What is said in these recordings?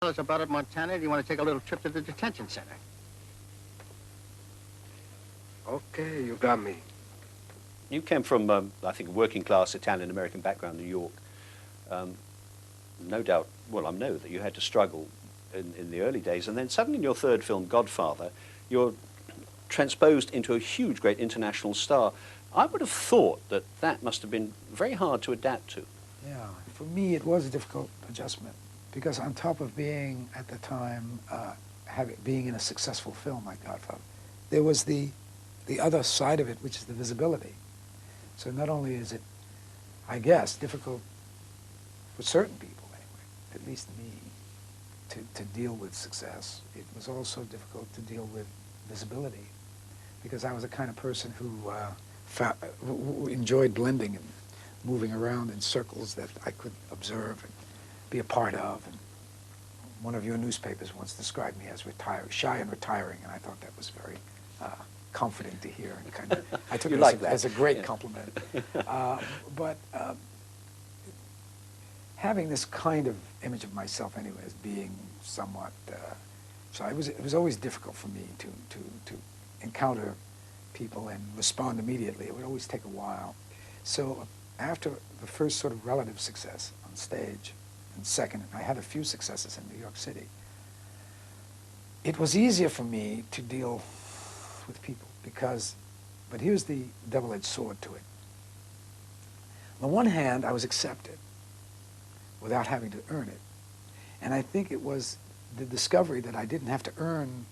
Fellas about it, Montana. Do you want to take a little trip to the detention center? Okay, you got me. You came from, I think, a working-class Italian-American background, New York. No doubt, well, I know that you had to struggle in the early days, and then suddenly in your third film, Godfather, you're transposed into a huge, great international star. I would have thought that that must have been very hard to adapt to. Yeah, for me it was a difficult adjustment, because on top of being, at the time, being in a successful film like Godfather, there was the other side of it, which is the visibility. So not only is it, I guess, difficult for certain people anyway, at least me, to deal with success, it was also difficult to deal with visibility, because I was the kind of person who enjoyed blending and moving around in circles that I could observe and be a part of. And one of your newspapers once described me as shy and retiring, and I thought that was very comforting to hear. And kind of, I took it as a great compliment. But having this kind of image of myself anyway as being somewhat shy, it was always difficult for me to encounter people and respond immediately. It would always take a while. So after the first sort of relative success on stage, and second, I had a few successes in New York City, it was easier for me to deal with people but here's the double-edged sword to it. On the one hand, I was accepted without having to earn it. And I think it was the discovery that I didn't have to earn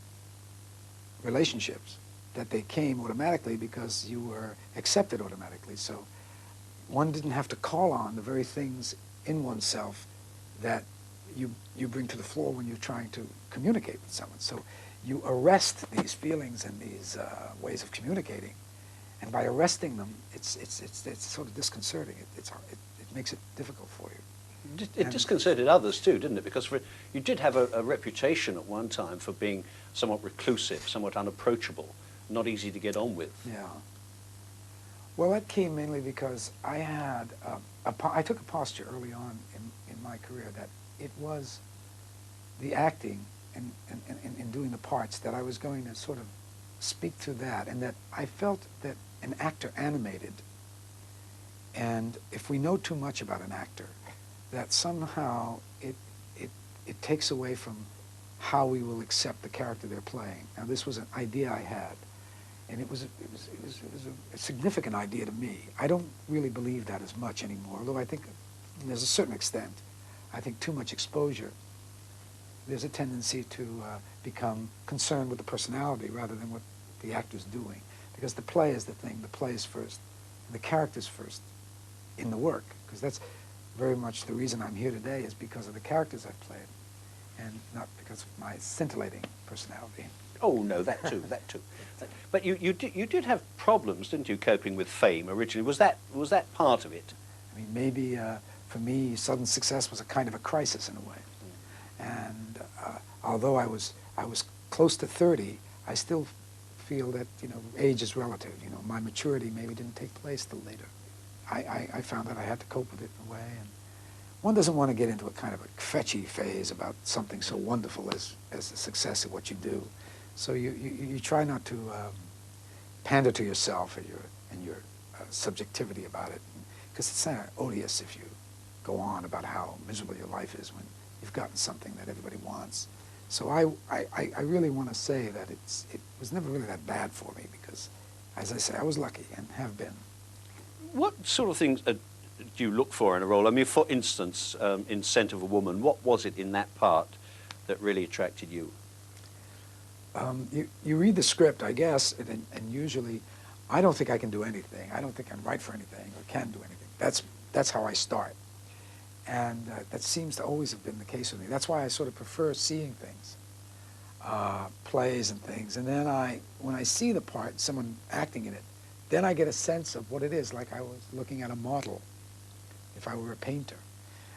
relationships, that they came automatically because you were accepted automatically. So one didn't have to call on the very things in oneself that you bring to the floor when you're trying to communicate with someone. So you arrest these feelings and these ways of communicating, and by arresting them, it's sort of disconcerting. It makes it difficult for you. It disconcerted others too, didn't it? Because you did have a reputation at one time for being somewhat reclusive, somewhat unapproachable, not easy to get on with. Yeah. Well, that came mainly because I had I took a posture early on in my career that it was the acting and doing the parts that I was going to sort of speak to that, and that I felt that an actor animated, and if we know too much about an actor, that somehow it takes away from how we will accept the character they're playing. Now, this was an idea I had, and it was a significant idea to me. I don't really believe that as much anymore, although I think there's a certain extent. I think too much exposure, there's a tendency to become concerned with the personality rather than what the actor's doing, because the play is the thing. The play is first, and the character's first in the work, because that's very much the reason I'm here today, is because of the characters I've played, and not because of my scintillating personality. Oh no, that too, that too. But you did have problems, didn't you, coping with fame originally? Was that part of it? I mean, maybe for me, sudden success was a kind of a crisis in a way. And although I was close to 30, I still feel that, you know, age is relative. You know, my maturity maybe didn't take place till later. I found that I had to cope with it in a way, and one doesn't want to get into a kind of a fetchy phase about something so wonderful as the success of what you do. So you try not to pander to yourself and your subjectivity about it, because it's kind of odious if you go on about how miserable your life is when you've gotten something that everybody wants. So I really want to say that it was never really that bad for me, because, as I say, I was lucky and have been. What sort of things do you look for in a role? I mean, for instance, in Scent of a Woman, what was it in that part that really attracted you? You read the script, I guess, and usually I don't think I can do anything. I don't think I'm right for anything or can do anything. That's how I start. And that seems to always have been the case with me. That's why I sort of prefer seeing things, plays and things. And then when I see the part, someone acting in it, then I get a sense of what it is, like I was looking at a model, if I were a painter.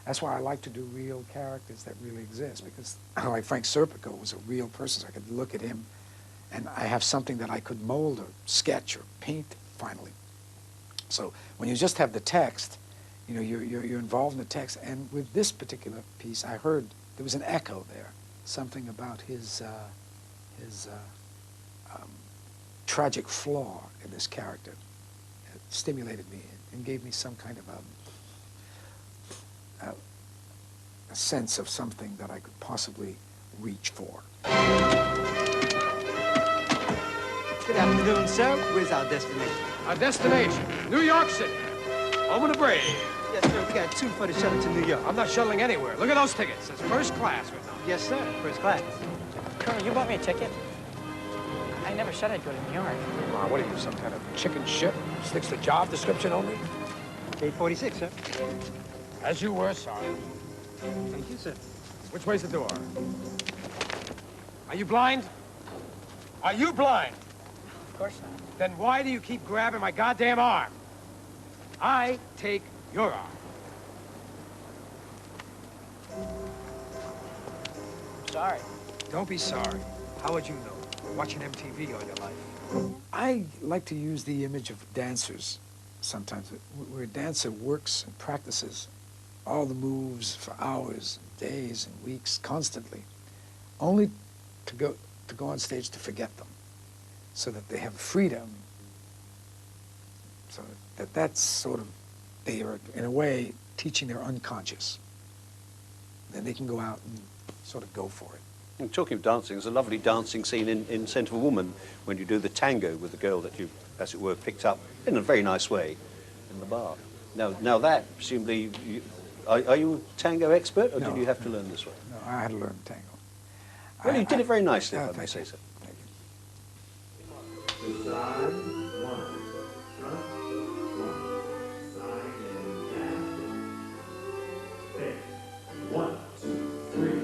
That's why I like to do real characters that really exist, because like Frank Serpico was a real person, so I could look at him and I have something that I could mold or sketch or paint finally. So when you just have the text, you know, you're involved in the text. And with this particular piece, I heard there was an echo there, something about his tragic flaw in this character. It stimulated me and gave me some kind of a sense of something that I could possibly reach for. Good afternoon, sir. Where's our destination? Our destination, New York City. Home of the brave. Yes, sir. We got 2 for the shuttle to New York. I'm not shuttling anywhere. Look at those tickets. It's first class written on. Yes, sir. First class. Colonel, you bought me a ticket? I never said I'd go to New York. Come on, what are you, some kind of chicken shit? Sticks to job description only? Gate 46, sir. As you were, Sergeant. Thank you, sir. Which way's the door? Are you blind? Are you blind? Of course not. Then why do you keep grabbing my goddamn arm? I take your arm. Sorry. Don't be sorry. How would you know? Watching MTV all your life. I like to use the image of dancers sometimes, where a dancer works and practices all the moves for hours, days, and weeks, constantly, only to go on stage to forget them, so that they have freedom, so that's sort of, they are, in a way, teaching their unconscious. Then they can go out and sort of go for it. And talking of dancing, there's a lovely dancing scene in Scent of a Woman when you do the tango with the girl that you, as it were, picked up in a very nice way in the bar. Now that, presumably, are you a tango expert, or No. did you have to learn this way? No, I had to learn tango. Well, you did it very nicely, if I may thank say you. so. Thank you. One, two, three,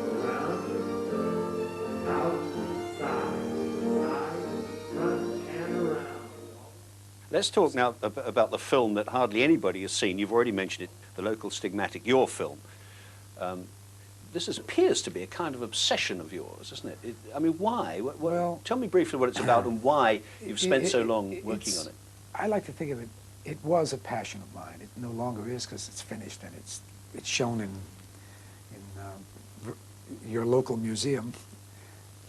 around, out, side, front, and around. Let's talk now about the film that hardly anybody has seen. You've already mentioned it, The Local Stigmatic, your film. This appears to be a kind of obsession of yours, isn't it? I mean, why? Well, tell me briefly what it's about and why you've spent so long working on it. I like to think of it, it was a passion of mine. It no longer is, because it's finished and it's shown in your local museum.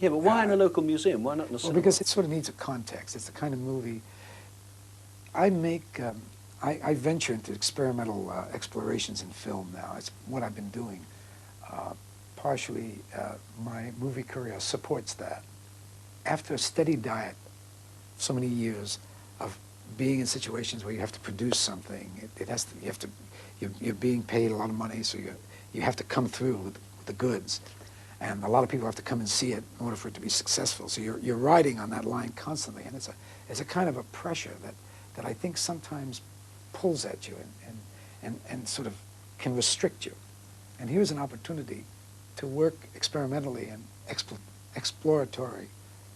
Yeah, but why in a local museum? Why not in a cinema? Well, because it sort of needs a context. It's the kind of movie I make. I venture into experimental explorations in film now. It's what I've been doing. Partially, my movie career supports that. After a steady diet, so many years of being in situations where you have to produce something, you're being paid a lot of money, so you have to come through with the goods, and a lot of people have to come and see it in order for it to be successful. So you're riding on that line constantly, and it's a kind of a pressure that I think sometimes pulls at you and sort of can restrict you. And here's an opportunity to work experimentally and exploratory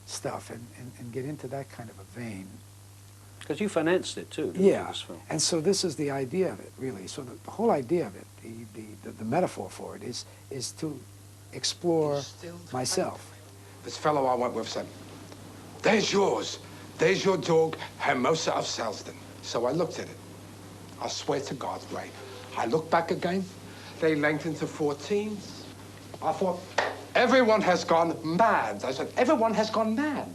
stuff and get into that kind of a vein. Because you financed it too, didn't you, Yeah, this film? and so this is the idea of it, really. So the whole idea of it, the metaphor for it is to explore myself. This fellow I went with said, "There's yours. There's your dog, Hermosa of Selsden." So I looked at it. I swear to God, Ray. I looked back again. They lengthened to 14. I thought, everyone has gone mad. I said, everyone has gone mad.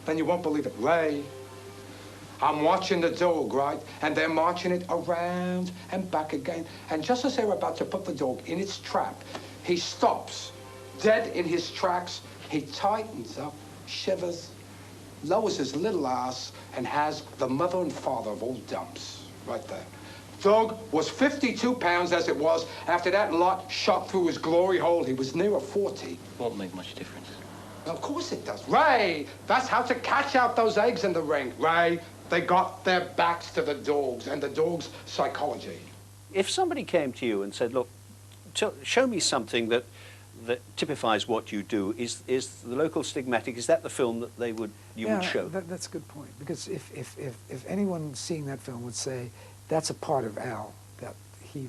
Then you won't believe it, Ray. I'm watching the dog, right? And they're marching it around and back again. And just as they were about to put the dog in its trap, he stops, dead in his tracks. He tightens up, shivers, lowers his little ass, and has the mother and father of all dumps right there. Dog was 52 pounds as it was. After that lot shot through his glory hole, he was nearer 40. Won't make much difference. Of course it does. Ray, that's how to catch out those eggs in the ring. Ray, they got their backs to the dogs and the dogs' psychology. If somebody came to you and said, look, show me something that typifies what you do, is The Local Stigmatic, is that the film that you would show? That's a good point, because if anyone seeing that film would say, that's a part of Al that he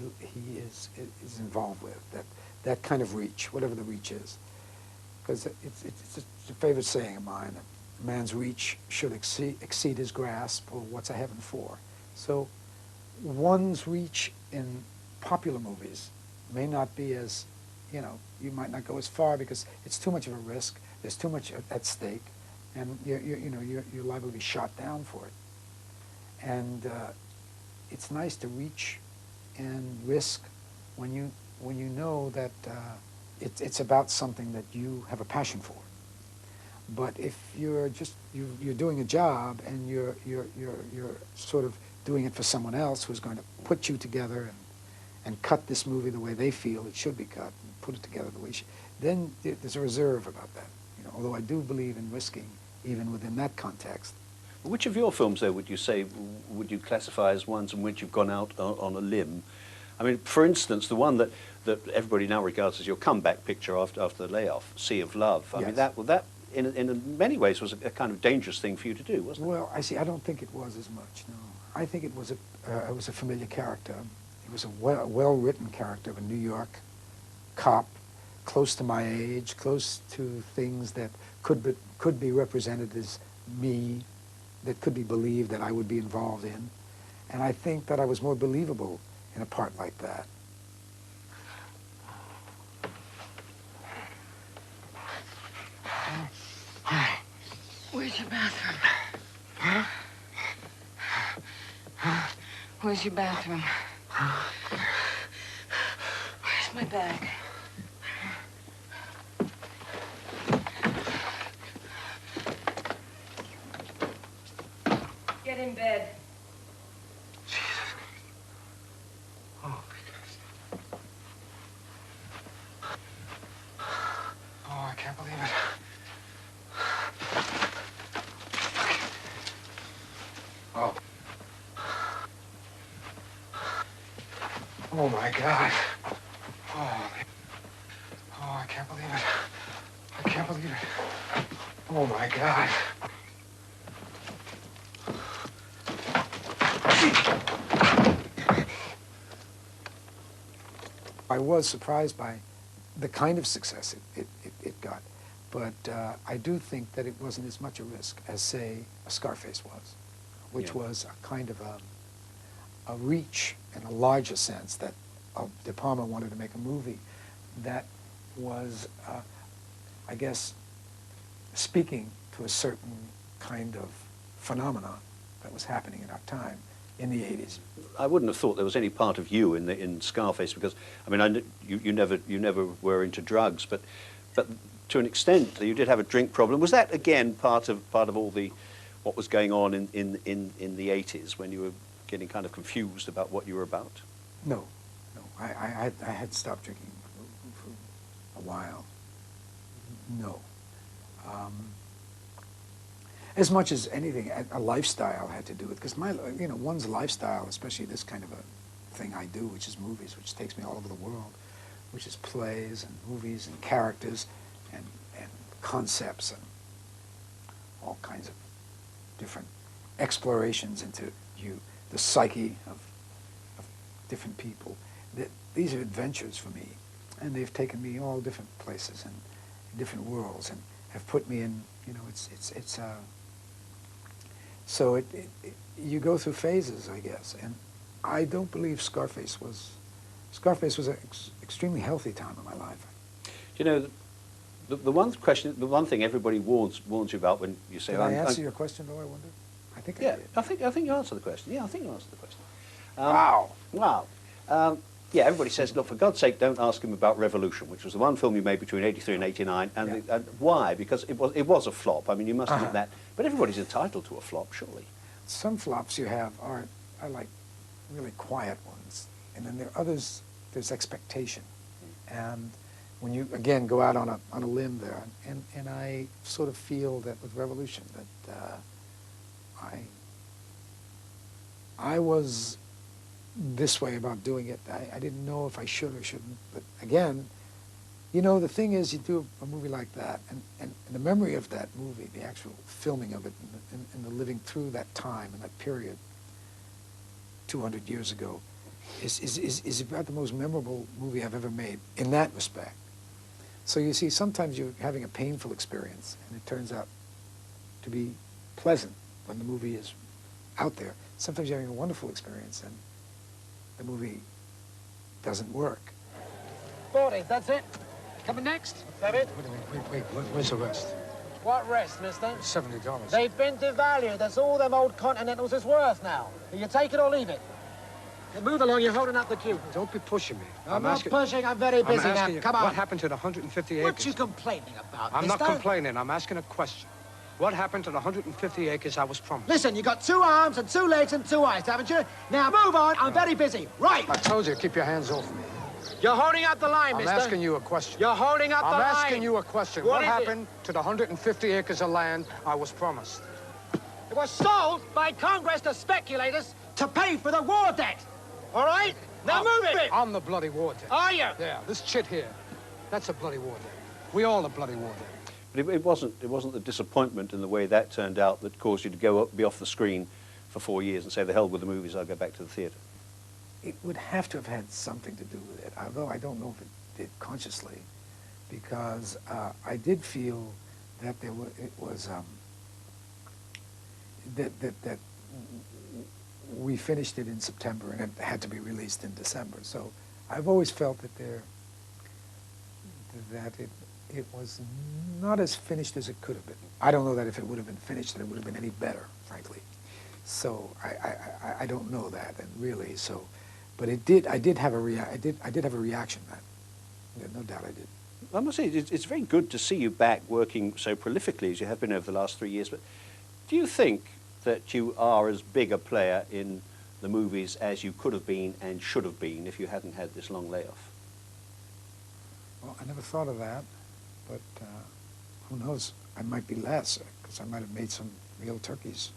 is involved with, that kind of reach, whatever the reach is. Because it's a favorite saying of mine, that a man's reach should exceed his grasp, or what's a heaven for. So one's reach in popular movies may not be as you know, you might not go as far because it's too much of a risk. There's too much at stake, and you're liable to be shot down for it. And it's nice to reach and risk when you know that it's about something that you have a passion for. But if you're just you're doing a job and you're sort of doing it for someone else who's going to put you together and cut this movie the way they feel it should be cut and put it together the way it should, then there's a reserve about that. You know, although I do believe in risking even within that context. Which of your films, though, would you say, would you classify as ones in which you've gone out on a limb? I mean, for instance, the one that everybody now regards as your comeback picture after the layoff, Sea of Love. I Yes. mean, that in many ways was a kind of dangerous thing for you to do, wasn't it? Well, I don't think it was as much. No, I think it was a familiar character. It was a well-written character of a New York cop, close to my age, close to things that could be represented as me, that could be believed that I would be involved in. And I think that I was more believable in a part like that. Where's your bathroom? Huh? Where's your bathroom? Where's my bag? Get in bed. Jesus Christ. Oh, my gosh. Oh, I can't believe it. Oh. Oh, my God. Oh, I can't believe it. I can't believe it. Oh, my God. I was surprised by the kind of success it got, but I do think that it wasn't as much a risk as, say, a Scarface was, which was a kind of a reach in a larger sense that De Palma wanted to make a movie that was, I guess, speaking to a certain kind of phenomenon that was happening in our time in the 80s. I wouldn't have thought there was any part of you in Scarface, because I mean, you never were into drugs, but to an extent you did have a drink problem. Was that again part of all what was going on in the 80s when you were getting kind of confused about what you were about? No. I had stopped drinking for a while. No. As much as anything, a lifestyle had to do with, because one's lifestyle, especially this kind of a thing I do, which is movies, which takes me all over the world, which is plays and movies and characters and concepts and all kinds of different explorations into the psyche of different people. These are adventures for me, and they've taken me all different places and different worlds, and have put me in. So you go through phases, I guess, and I don't believe Scarface was an extremely healthy time in my life. You know, the one thing everybody warns you about when you say, Did I answer your question, though? I wonder. I think I did. I think you answered the question. Yeah, I think you answered the question. Wow. Yeah, everybody says, look, for God's sake, don't ask him about Revolution, which was the one film you made between '83 and '89. And why? Because it was a flop. I mean, you must admit that. But everybody's entitled to a flop, surely. Some flops you have are like really quiet ones, and then there are others. There's expectation, and when you again go out on a limb there, and I sort of feel that with Revolution that I was this way about doing it. I didn't know if I should or shouldn't. But again, the thing is, you do a movie like that, and the memory of that movie, the actual filming of it, and the living through that time and that period 200 years ago, is about the most memorable movie I've ever made in that respect. So you see, sometimes you're having a painful experience, and it turns out to be pleasant when the movie is out there. Sometimes you're having a wonderful experience, and the movie doesn't work. 40, that's it. Coming next? Wait, where's the rest? What rest, mister? $70. They've been devalued. That's all them old Continentals is worth now. You take it or leave it. You move along, you're holding up the queue. Don't be pushing me. I'm not pushing, I'm very busy now. You, Come on. what happened to the 150 acres? What you complaining about, I'm not mister? complaining. I'm asking a question. What happened to the 150 acres I was promised? Listen, you got 2 arms and 2 legs and 2 eyes, haven't you? Now move on, I'm very busy. Right! I told you, keep your hands off me. You're holding up the line, I'm mister. asking you a question. You're holding up the line. I'm asking you a question. What What is it? happened to the 150 acres of land I was promised? It was sold by Congress to speculators to pay for the war debt. All right? Now move it! I'm the bloody war debt. Are you? Yeah, this chit here, that's a bloody war debt. We all a bloody war debt. But it wasn't the disappointment in the way that turned out that caused you to go up, be off the screen for 4 years and say, the hell with the movies, I'll go back to the theatre. It would have to have had something to do with it, although I don't know if it did consciously, because I did feel that that we finished it in September and it had to be released in December. So I've always felt that it was not as finished as it could have been. I don't know that if it would have been finished, that it would have been any better, frankly. So I don't know that, and really so. But it did. I did have a reaction. That, yeah, no doubt, I did. I must say, it's very good to see you back working so prolifically as you have been over the last 3 years. But do you think that you are as big a player in the movies as you could have been and should have been if you hadn't had this long layoff? Well, I never thought of that, but who knows? I might be less, because I might have made some real turkeys.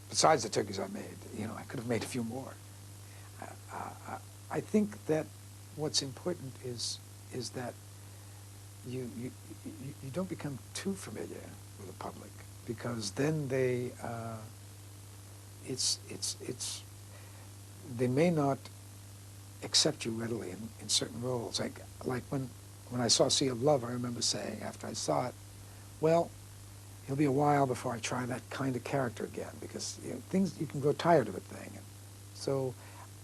Besides the turkeys I made, you know, I could have made a few more. I think that what's important is that you don't become too familiar with the public, because then they may not accept you readily in certain roles. Like when I saw Sea of Love, I remember saying after I saw it, well, it'll be a while before I try that kind of character again, because you know, you can grow tired of a thing. So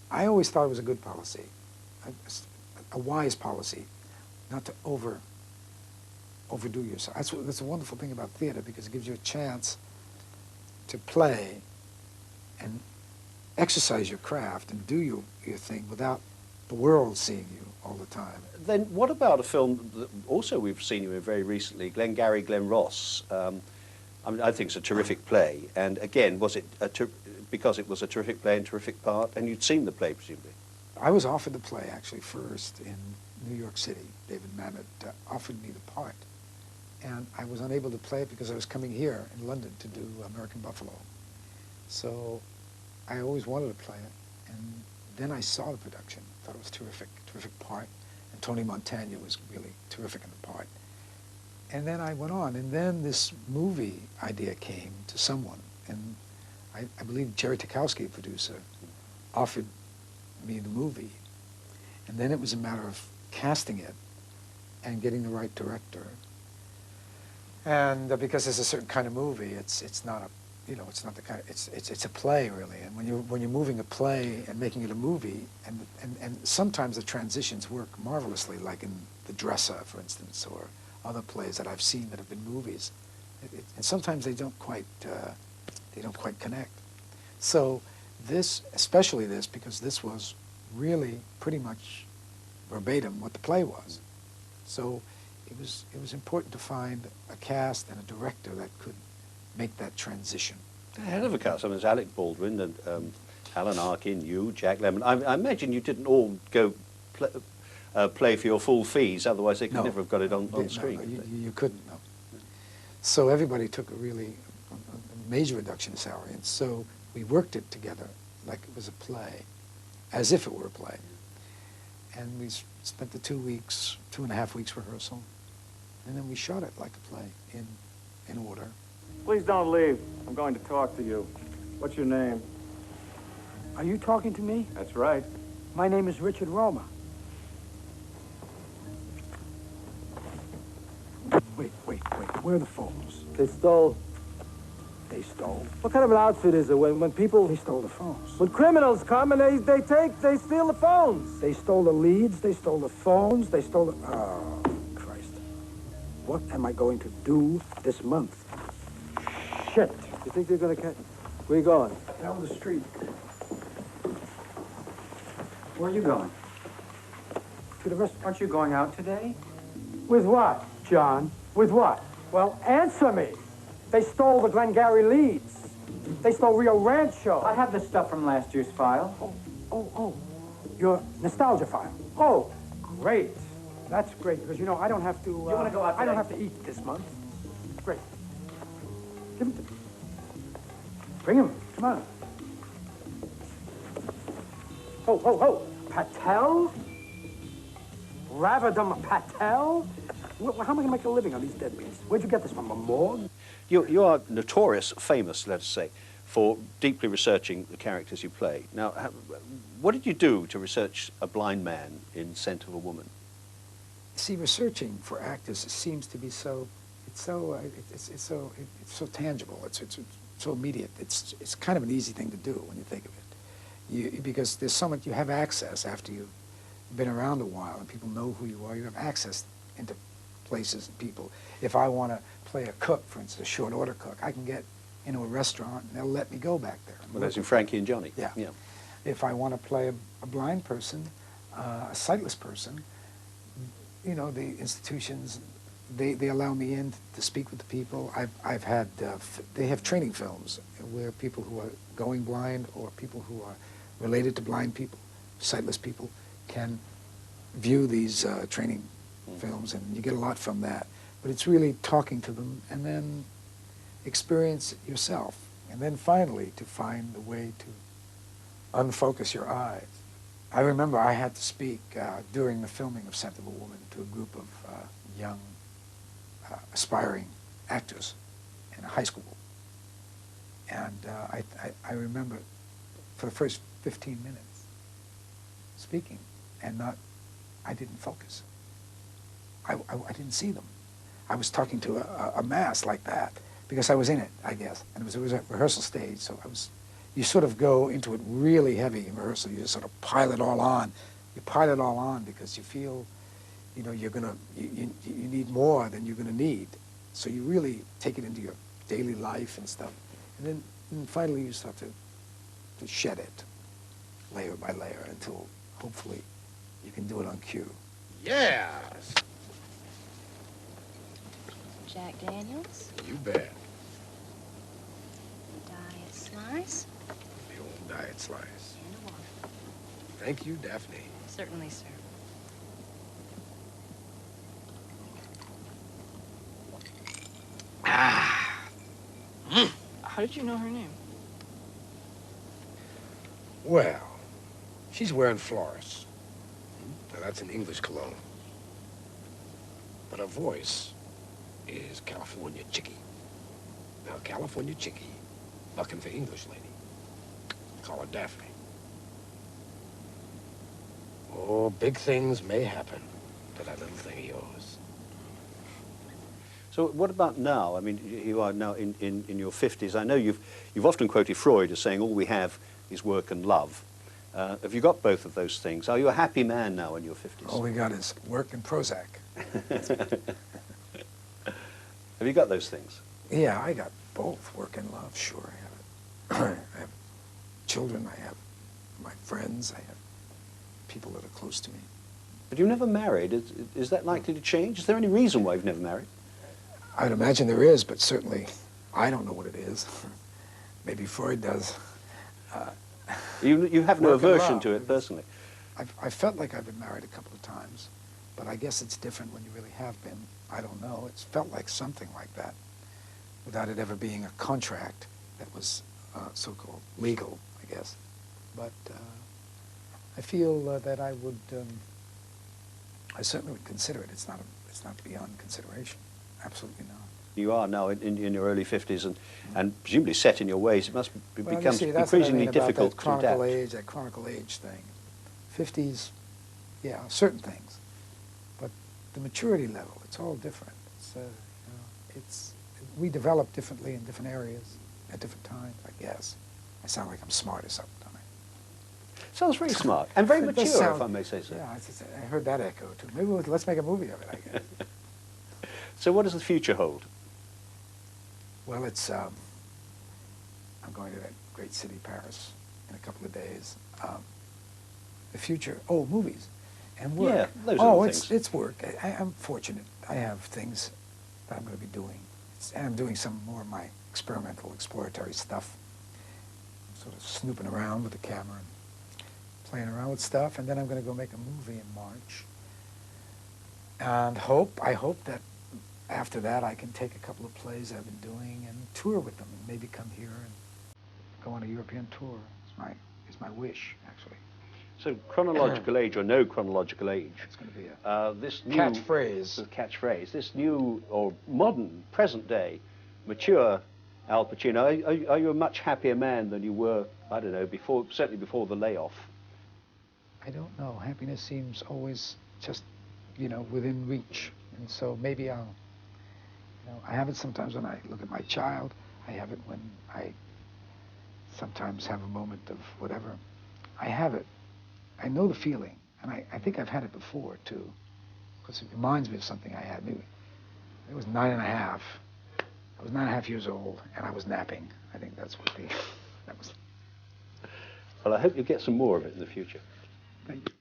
I always thought it was a good policy, a wise policy, not to overdo yourself. That's a wonderful thing about theater, because it gives you a chance to play and exercise your craft and do your thing without the world seeing you all the time. Then what about a film that also we've seen you in very recently, Glengarry Glen Ross? I mean, I think it's a terrific play. And again, was it because it was a terrific play and terrific part, and you'd seen the play, presumably? I was offered the play, actually, first in New York City. David Mamet offered me the part. And I was unable to play it because I was coming here in London to do American Buffalo. So I always wanted to play it. And then I saw the production, thought it was terrific part. And Tony Montagna was really terrific in the part. And then I went on, and then this movie idea came to someone. And I believe Jerry Tukowski, a producer, offered me the movie. And then it was a matter of casting it and getting the right director. And because it's a certain kind of movie, it's not a, you know, it's not the kind of, it's a play really. And when you're moving a play and making it a movie, and sometimes the transitions work marvelously, like in The Dresser, for instance, or other plays that I've seen that have been movies. And sometimes they don't quite connect. So this, especially this, because this was really pretty much verbatim what the play was. So it was important to find a cast and a director that could make that transition. A hell of a cast. I mean, there's Alec Baldwin and Alan Arkin, you, Jack Lemmon. I imagine you didn't all go play for your full fees, otherwise they could never have got it on screen. No, you couldn't, no. So everybody took a major reduction in salary, and so we worked it together like it was a play, as if it were a play. And we spent the 2.5 weeks rehearsal, and then we shot it like a play in order. Please don't leave. I'm going to talk to you. What's your name? Are you talking to me? That's right. My name is Richard Roma. Wait. Where are the phones? They stole they stole. What kind of an outfit is it when people... They stole the phones. When criminals come and they steal the phones? They stole the leads, they stole the phones, they stole the... Oh, Christ. What am I going to do this month? Shit. You think they're gonna catch... Where you going? Down the street. Where are you going? To the restaurant. Aren't you going out today? With what, John? With what? Well, answer me. They stole the Glengarry leads. They stole Rio Rancho. I have the stuff from last year's file. Oh. Your nostalgia file. Oh, great. That's great, because, you know, I don't have to... You want to go out today? I don't have to eat this month. Great. Give him to me. Bring him. Come on. Ho. Patel? Ravadam Patel? How am I going to make a living on these deadbeats? Where'd you get this from, a morgue? You are notorious, famous, let us say, for deeply researching the characters you play. Now, what did you do to research a blind man in Scent of a Woman? See, researching for actors seems to be so tangible. It's so immediate. It's kind of an easy thing to do when you think of it. Because there's so much, you have access after you've been around a while and people know who you are. You have access into places and people. If I want to play a cook, for instance, a short order cook, I can get into a restaurant and they'll let me go back there. Well, that's in Frankie and Johnny. Yeah. If I want to play a blind person, a sightless person, you know, the institutions, they allow me in to speak with the people. I've had, they have training films where people who are going blind or people who are related to blind people, sightless people, can view these training films, and you get a lot from that. But it's really talking to them and then experience it yourself. And then finally to find a way to unfocus your eyes. I remember I had to speak during the filming of Scent of a Woman to a group of young aspiring actors in a high school. And I remember for the first 15 minutes speaking and I didn't focus. I didn't see them. I was talking to a mass like that because I was in it, I guess. And it was a rehearsal stage, so you sort of go into it really heavy in rehearsal. You just sort of pile it all on. You pile it all on because you feel, you know, you need more than you're gonna need. So you really take it into your daily life and stuff. And then finally you start to shed it layer by layer until hopefully you can do it on cue. Yeah. Jack Daniels, You bet. diet slice, The old diet slice. and a water. Thank you, Daphne. Certainly, sir. How did you know her name? Well, she's wearing Floris. Now, that's an English cologne. But her voice is California Chickie. Now, California Chickie, looking for English lady. Call her Daphne. Oh, big things may happen to that little thing of yours. So what about now? I mean, you are now in your 50s. I know you've often quoted Freud as saying all we have is work and love. Have you got both of those things? Are you a happy man now in your 50s? All we got is work and Prozac. Have you got those things? Yeah, I got both, work and love, sure I have it. I have children, I have my friends, I have people that are close to me. But you've never married. Is that likely to change? Is there any reason why you've never married? I'd imagine there is, but certainly I don't know what it is. Maybe Freud does. You have no Work and aversion love. to it personally. I felt like I've been married a couple of times, but I guess it's different when you really have been. I don't know. It's felt like something like that without it ever being a contract that was so-called legal, I guess. But I feel that I would, I certainly would consider it. It's not beyond consideration. Absolutely not. You are now in your early 50s and presumably set in your ways. It must become That's what I increasingly mean about difficult that to chronicle adapt. age, that chronicle age thing. 50s, yeah, certain things. But the maturity level, it's all different. We develop differently in different areas. at different times, I guess. I sound like I'm smart or something, don't I? Sounds very smart and very It does mature, sound- if I may say so. Yeah, I heard that echo too. Maybe let's make a movie of it, I guess. So what does the future hold? Well, it's, I'm going to that great city, Paris, in a couple of days. The future, movies and work. Yeah, those are the it's things. it's work. I'm fortunate. I have things that I'm going to be doing. And I'm doing some more of my experimental, exploratory stuff. I'm sort of snooping around with the camera and playing around with stuff, and then I'm going to go make a movie in March. And I hope that after that I can take a couple of plays I've been doing and tour with them, and maybe come here and go on a European tour. It's my wish, actually. So chronological age or no chronological age. It's going to be this new catchphrase. This new or modern, present day, mature Al Pacino. Are you a much happier man than you were? I don't know, before, certainly before the layoff. I don't know. Happiness seems always just, within reach, and so maybe I have it sometimes when I look at my child. I have it when I sometimes have a moment of whatever. I have it. I know the feeling, and I think I've had it before, too, because it reminds me of something I had. Maybe it was 9 and a half. I was 9.5 years old, and I was napping. I think that's what that was. Well, I hope you get some more of it in the future. Thank you.